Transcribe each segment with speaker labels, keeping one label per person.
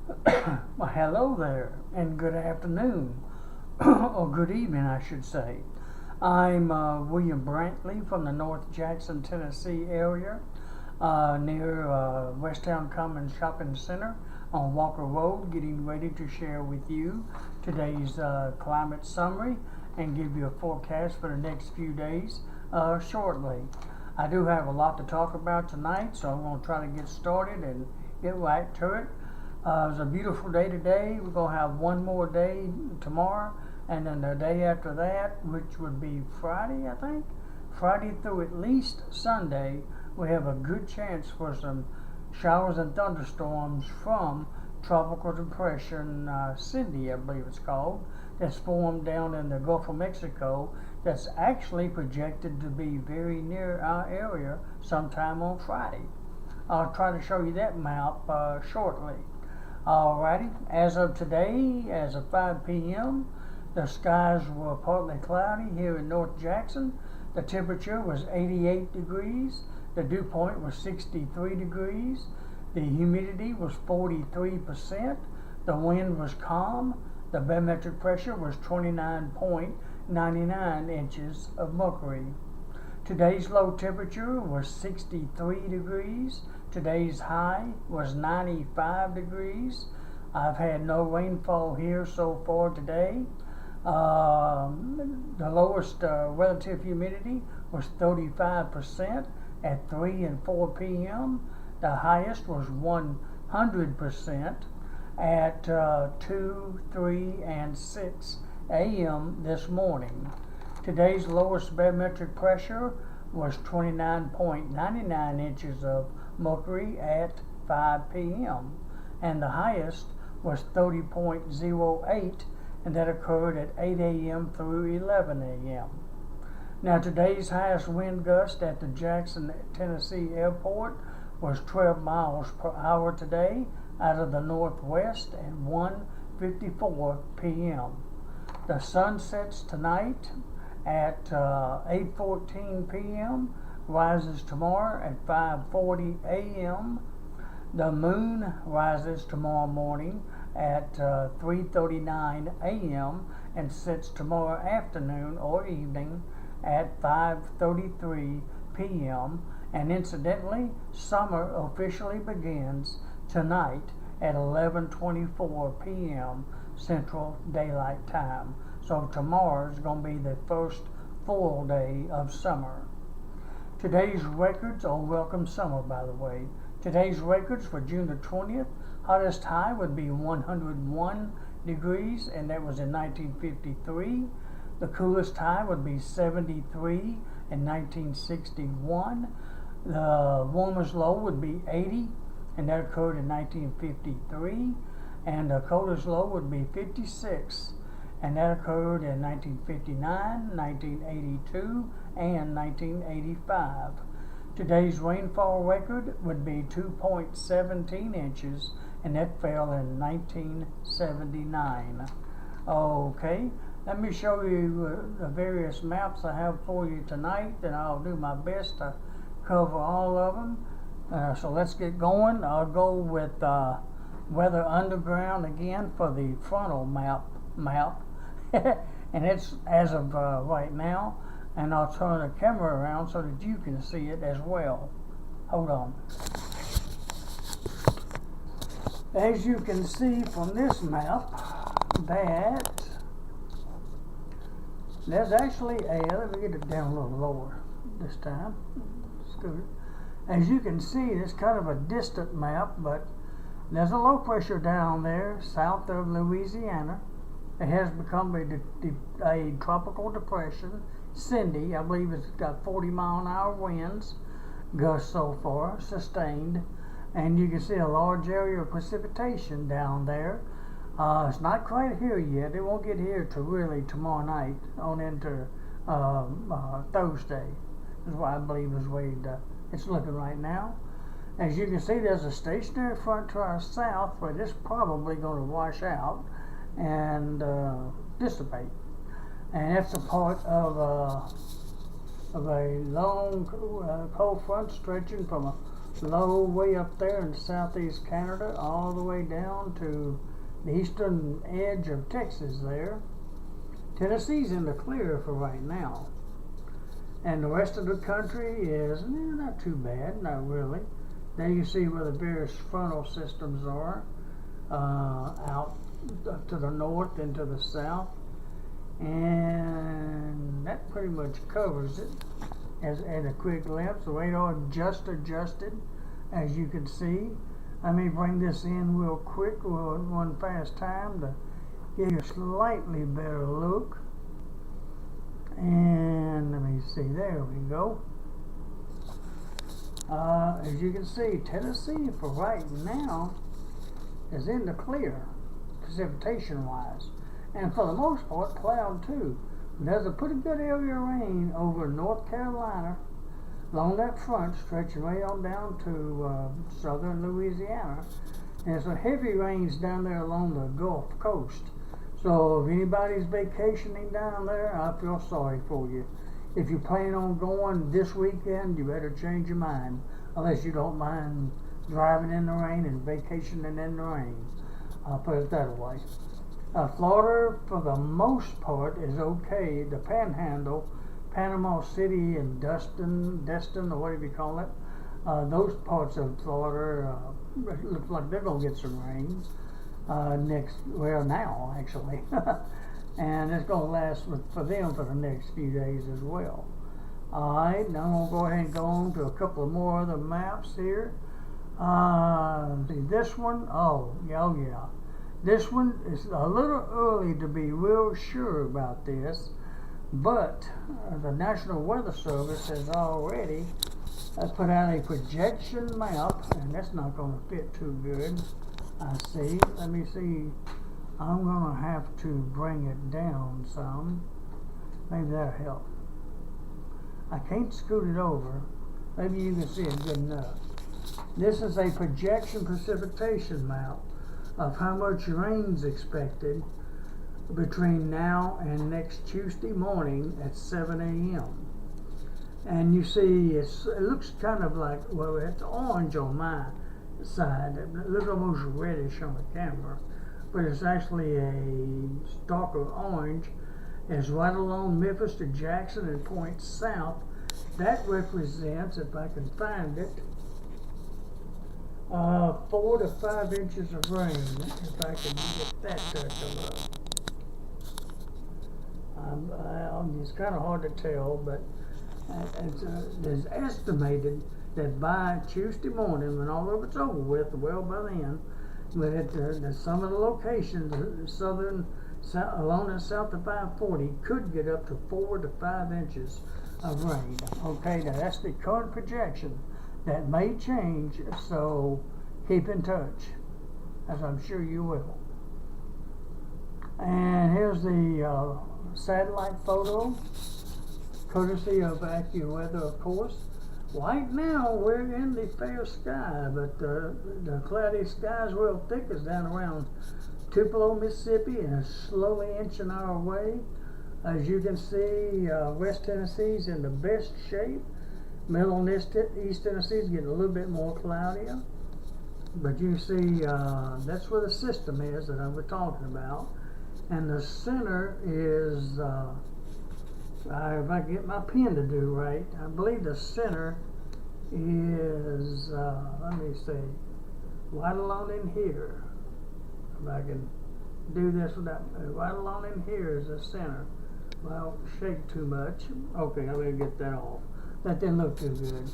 Speaker 1: Well, hello there, and good afternoon, or good evening, I should say. I'm William Brantley from the North Jackson, Tennessee area, near Westtown Commons Shopping Center on Walker Road, getting ready to share with you today's climate summary and give you a forecast for the next few days shortly. I do have a lot to talk about tonight, so I'm going to try to get started and get right to it. It's a beautiful day today. We're going to have one more day tomorrow, and then the day after that, which would be Friday, I think. Friday through at least Sunday, we have a good chance for some showers and thunderstorms from Tropical Depression Cindy, I believe it's called, that's formed down in the Gulf of Mexico, that's actually projected to be very near our area sometime on Friday. I'll try to show you that map shortly. Alrighty, as of today, as of 5 p.m., the skies were partly cloudy here in North Jackson. The temperature was 88 degrees. The dew point was 63 degrees. The humidity was 43%. The wind was calm. The barometric pressure was 29.99 inches of mercury. Today's low temperature was 63 degrees. Today's high was 95 degrees. I've had no rainfall here so far today. The lowest relative humidity was 35% at 3 and 4 p.m. The highest was 100% at 2, 3, and 6 a.m. this morning. Today's lowest barometric pressure was 29.99 inches of mercury at 5 p.m. and the highest was 30.08, and that occurred at 8 a.m. through 11 a.m. Now today's highest wind gust at the Jackson, Tennessee airport was 12 miles per hour today out of the northwest at 1:54 p.m. The sun sets tonight at 8:14 p.m., rises tomorrow at 5:40 a.m. The moon rises tomorrow morning at 3:39 a.m. and sets tomorrow afternoon or evening at 5:33 p.m. And incidentally, summer officially begins tonight at 11:24 p.m. Central Daylight Time. So tomorrow is going to be the first full day of summer. Today's records are welcome summer, by the way. Today's records for June the 20th, hottest high would be 101 degrees, and that was in 1953. The coolest high would be 73 in 1961. The warmest low would be 80, and that occurred in 1953. And the coldest low would be 56, and that occurred in 1959, 1982, and 1985. Today's rainfall record would be 2.17 inches, and that fell in 1979. Okay, let me show you the various maps I have for you tonight, and I'll do my best to cover all of them. So let's get going. I'll go with Weather Underground again for the frontal map. And it's as of right now, and I'll turn the camera around so that you can see it as well. Hold on. As you can see from this map, that there's actually let me get it down a little lower this time. Scoot. As you can see, it's kind of a distant map, but there's a low pressure down there south of Louisiana. It has become a tropical depression. Cindy, I believe it's got 40-mile-an-hour winds, gusts so far, sustained. And you can see a large area of precipitation down there. It's not quite here yet. It won't get here till really tomorrow night on into Thursday. Is what I believe is the way it's looking right now. As you can see, there's a stationary front to our south, but it's probably going to wash out and dissipate. And that's a part of a long cold front stretching from a low way up there in southeast Canada, all the way down to the eastern edge of Texas there. Tennessee's in the clear for right now. And the rest of the country is not too bad, not really. There you see where the various frontal systems are, out to the north and to the south. And that pretty much covers it as at a quick glimpse. The radar just adjusted, as you can see. Let me bring this in real quick, one fast time to give you a slightly better look. And let me see, there we go. As you can see, Tennessee for right now is in the clear, precipitation wise. And for the most part, cloud too. There's a pretty good area of rain over North Carolina, along that front, stretching way on down to southern Louisiana. And some heavy rains down there along the Gulf Coast. So if anybody's vacationing down there, I feel sorry for you. If you plan on going this weekend, you better change your mind, unless you don't mind driving in the rain and vacationing in the rain. I'll put it that way. Florida, for the most part, is okay. The Panhandle, Panama City and Destin, or whatever you call it, those parts of Florida look like they're going to get some rain now actually. And it's going to last for them for the next few days as well. Alright, now I'm going to go ahead and go on to a couple of more other maps here. See this one, oh yeah. This one is a little early to be real sure about this, but the National Weather Service has already put out a projection map, and that's not going to fit too good. I see. Let me see. I'm going to have to bring it down some. Maybe that'll help. I can't scoot it over. Maybe you can see it good enough. This is a projection precipitation map of how much rain's expected between now and next Tuesday morning at 7 a.m. And you see, it looks kind of like, well, it's orange on my side. It looks almost reddish on the camera, but it's actually a darker orange. It's right along Memphis to Jackson and points south. That represents, if I can find it, 4 to 5 inches of rain, if I can get that to come up. It's kind of hard to tell, but it's estimated that by Tuesday morning, when all of it's over with, well by then, that some of the locations, along and south of 540, could get up to 4 to 5 inches of rain. Okay, now that's the current projection. That may change, so keep in touch, as I'm sure you will. And here's the satellite photo, courtesy of AccuWeather, of course. Right now, we're in the fair sky, but the cloudy sky is real thick. It's down around Tupelo, Mississippi, and it's slowly inching our way. As you can see, West Tennessee's in the best shape. Middle and East Tennessee is getting a little bit more cloudier. But you see, that's where the system is that I was talking about. And the center is, if I can get my pen to do right, I believe the center is, let me see, right along in here. If I can do this without, right along in here is the center. Well, shake too much. Okay, I'm going to get that off. That didn't look too good.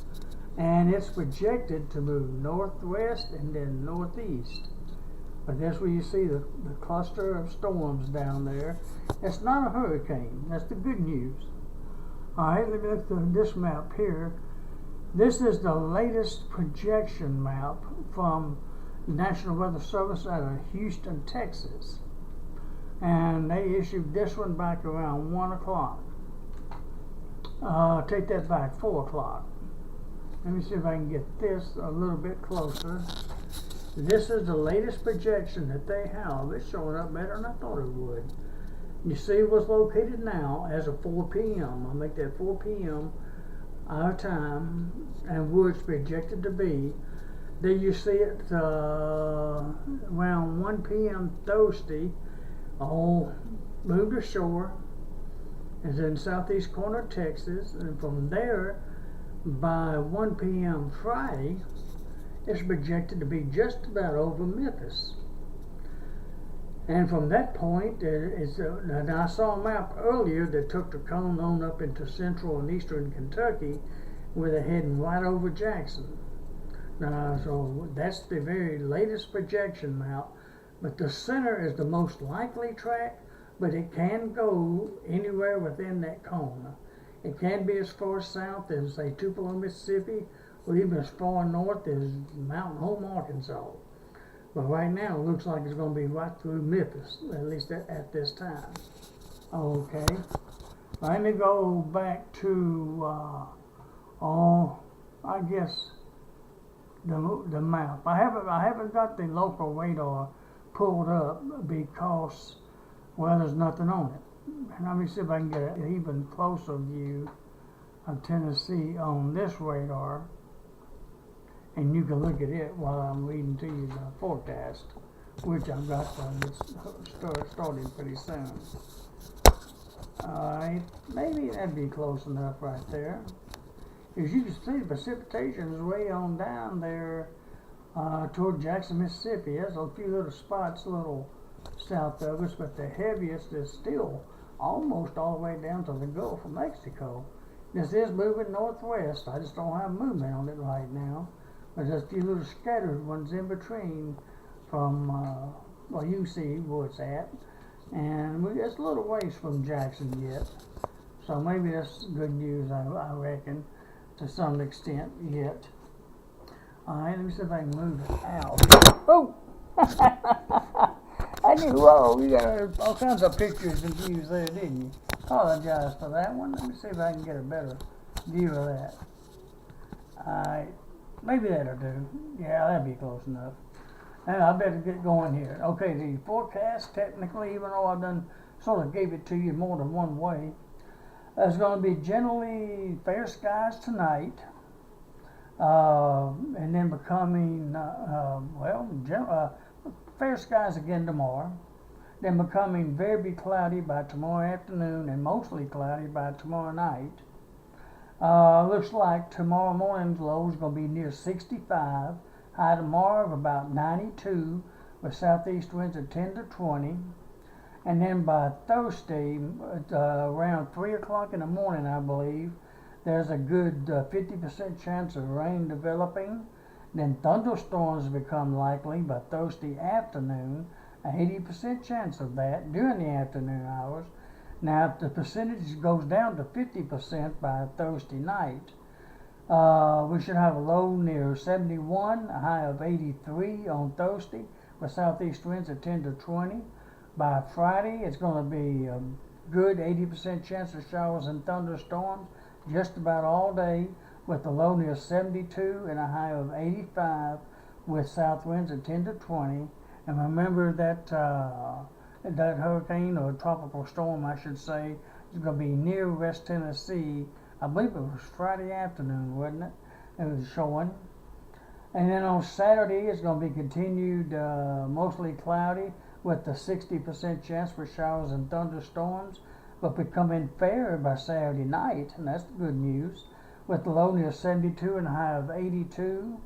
Speaker 1: And it's projected to move northwest and then northeast. But that's where you see the cluster of storms down there. It's not a hurricane. That's the good news. Alright, let me look at this map here. This is the latest projection map from the National Weather Service out of Houston, Texas. And they issued this one back around 1 o'clock. Take that back, 4 o'clock. Let me see if I can get this a little bit closer. This is the latest projection that they have. It's showing up better than I thought it would. You see what's located now as of 4 p.m. I'll make that 4 p.m. our time and where it's projected to be. Then you see it around 1 p.m. Thursday. Moved ashore. It's in southeast corner of Texas, and from there, by 1 p.m. Friday, it's projected to be just about over Memphis. And from that point, and I saw a map earlier that took the cone on up into central and eastern Kentucky, where they're heading right over Jackson. So that's the very latest projection map. But the center is the most likely track, but it can go anywhere within that cone. It can be as far south as, say, Tupelo, Mississippi, or even as far north as Mountain Home, Arkansas. But right now, it looks like it's going to be right through Memphis, at least at this time. Okay. Let me go back to, I guess, the map. I haven't got the local radar pulled up because, well, there's nothing on it. And let me see if I can get an even closer view of Tennessee on this radar. And you can look at it while I'm reading to you the forecast, which I've got starting pretty soon. Alright, maybe that'd be close enough right there. As you can see, the precipitation is way on down there toward Jackson, Mississippi. There's a few little spots a little south of us, but the heaviest is still almost all the way down to the Gulf of Mexico. This is moving northwest. I just don't have movement on it right now. But there's a few little scattered ones in between from, well, you see where it's at. And it's a little ways from Jackson yet. So maybe that's good news, I reckon, to some extent yet. Alright, let me see if I can move it out. Oh! I knew, whoa, you got all kinds of pictures and views there, didn't you? Apologize for that one. Let me see if I can get a better view of that. Alright. Maybe that'll do. Yeah, that'd be close enough. Now I better get going here. Okay, the forecast, technically, even though I've done sort of gave it to you more than one way, it's going to be generally fair skies tonight, and then becoming, fair skies again tomorrow, then becoming very cloudy by tomorrow afternoon and mostly cloudy by tomorrow night. Looks like tomorrow morning's low is going to be near 65. High tomorrow of about 92 with southeast winds of 10 to 20. And then by Thursday, around 3 o'clock in the morning, I believe, there's a good 50% chance of rain developing. Then thunderstorms become likely by Thursday afternoon, an 80% chance of that during the afternoon hours. Now, if the percentage goes down to 50% by Thursday night, we should have a low near 71, a high of 83 on Thursday, with southeast winds at 10 to 20. By Friday, it's going to be a good 80% chance of showers and thunderstorms just about all day, with a low near 72 and a high of 85, with south winds at 10 to 20. And remember that that hurricane or tropical storm, I should say, is going to be near West Tennessee. I believe it was Friday afternoon, wasn't it? It was showing. And then on Saturday, it's going to be continued mostly cloudy with a 60% chance for showers and thunderstorms, but becoming fair by Saturday night, and that's good news, with the low near 72 and a high of 82,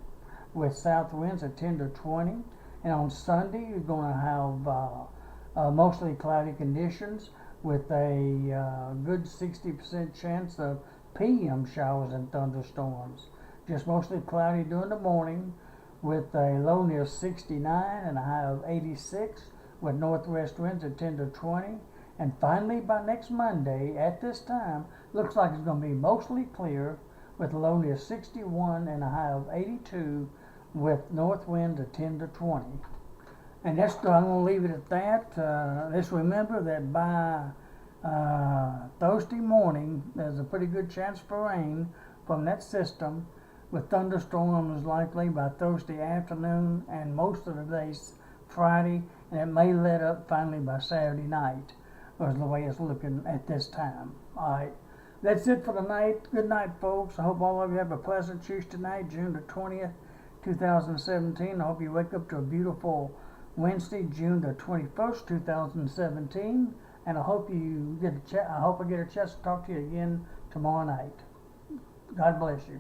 Speaker 1: with south winds at 10 to 20. And on Sunday, you're going to have mostly cloudy conditions with a good 60% chance of PM showers and thunderstorms. Just mostly cloudy during the morning with a low near 69 and a high of 86 with northwest winds at 10 to 20. And finally, by next Monday at this time, looks like it's going to be mostly clear with a low near 61 and a high of 82 with north winds at 10 to 20. And I'm going to leave it at that. Let's remember that by Thursday morning, there's a pretty good chance for rain from that system, with thunderstorms likely by Thursday afternoon and most of the day Friday, and it may let up finally by Saturday night, is the way it's looking at this time. All right. That's it for tonight. Good night, folks. I hope all of you have a pleasant Tuesday night, June the 20th, 2017. I hope you wake up to a beautiful Wednesday, June the 21st, 2017. And I hope you get I hope I get a chance to talk to you again tomorrow night. God bless you.